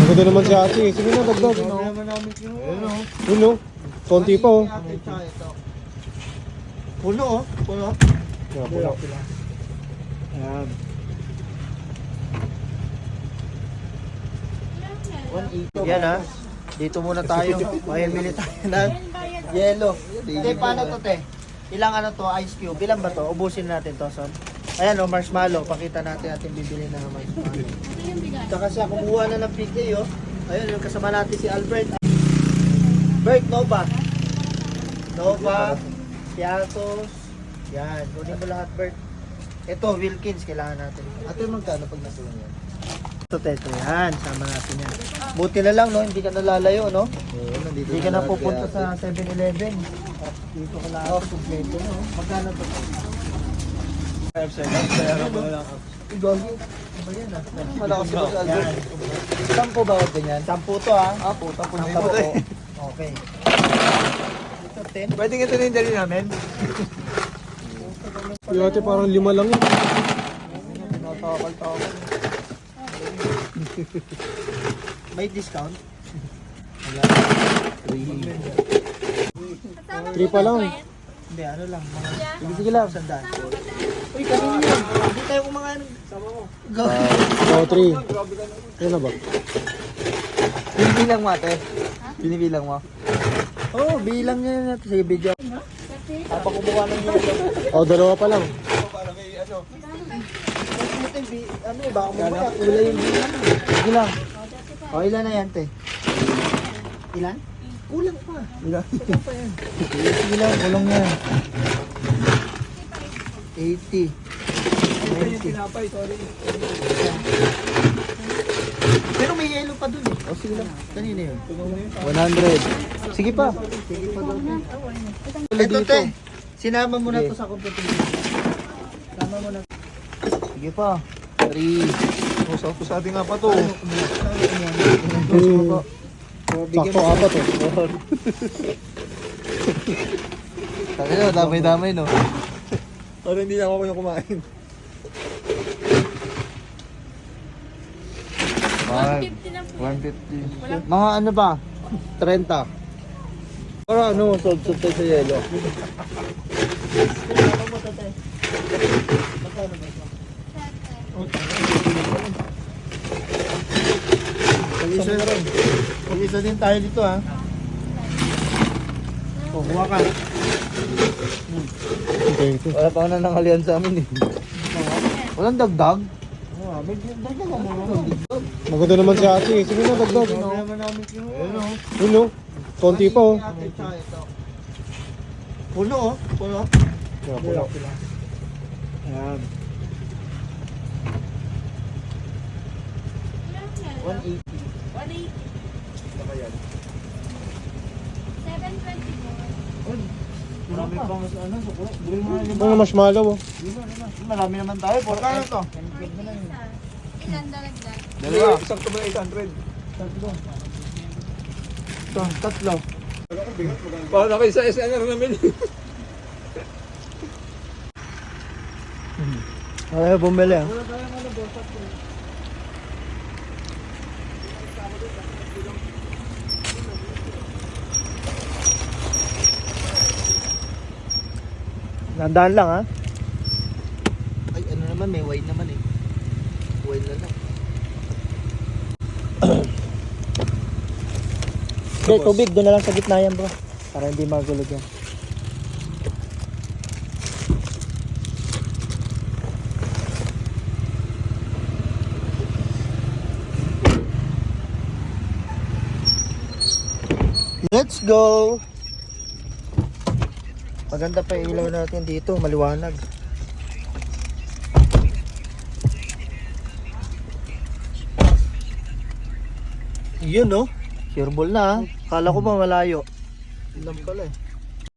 Maganda naman si ate. Sige na, dagdag. Yun o. Konti pa o. Puno o. Puno. Puno. Ayan. 180. Yan ha. Dito muna tayo. Bili tayo ng yellow. Hindi, paano to te? Ilang ano to? Ice cube. Ilan ba to? Ubusin natin to, son. Ayan o, marshmallow. Pakita natin ating bibili na marshmallow. Saka siya kumuha na ng PK o. Ayun, yung kasama natin si Albert. Bert, Nova. Nova. Piatos. Yan. Kunin mo lahat, Bert. Ito, Wilkins. Kailangan natin. Ito yung magkano pag nasuha yan? Ito, Teto. Yan. Sama natin yan. Buti na lang, no? Hindi ka nalalayo, no? Hindi ka na pupunta sa 7-Eleven. Dito ka lang. Oh, kompleto, no? Magkano to? 5 seconds. Kaya na mo lang. Gogi. Ano ba yan, ah? Malakas si Boss Albert. Yan. 10 bawat ganyan. 10 to, ah. Ah, puta po. 10 Sampo. to. Okay. Ito, 10. Pwede nga ito na yung dali namin. Yung ate parang 5 lang yun. Tinatawal-tawal. May discount? 3 pa lang. Hindi, ano lang. Mga Sige lang. sandaan. Uy, kanina yun. Hindi tayo kumain. Sama ko. Go. Oh, 3. Yan na ba? Binibilang mo ate? Binibilang mo? Oo, bilang niya natin sa video. Habang kumuha ng yelo. Oh, 2 pa lang. Ano eh, baka mamaya kulay yung bilang. Sige lang. O, ilan na yan, te? Ilan? Kulang pa. Ilan? Sige lang, kulang yan. 80. 90. Pero may yelo pa dun eh. O, sige lang. Kanina yun. 100. Sige pa. Sige pa daw. Ito, te. Sinama mo na to sa competition. Sama mo na. Sige pa. 3. Pusati nga pa to. Sakto, Sakto, 4 to. Sabi na, damay-damay no? Parang hindi na ako yung kumain. 150. Mga ano ba? 30. Para ano, sold-sold tayo sa yelo. Mag-isa din tayo dito ha. O, kuha ka. Thank you. Wala pa ako na nakalian sa amin eh. Walang dagdag? Maganda naman si ate. Sige na, dagdag. Yun o. Konti pa o. Puno o. Puno. Puno. Ayan. 180. 724. Marami pa mas ano. Bili mo na Ano marshmallow o. Marami naman tayo. Kano to? Ilan dalagdag? Dalawa. Isang to ba 800? Ito, tatlo. Paano kayo sa SNR namin? Ayaw bumili ah. Nandaan lang ha. Ay, ano naman, may wine naman eh. Wine na lang. Okay, tubig. Doon na lang sa gitna yan bro. Para hindi magulog yan. Let's go! Maganda pa yung ilaw natin dito, maliwanag. Yun no? Sure ball na ha. Kala ko ba malayo. Ilan pala eh.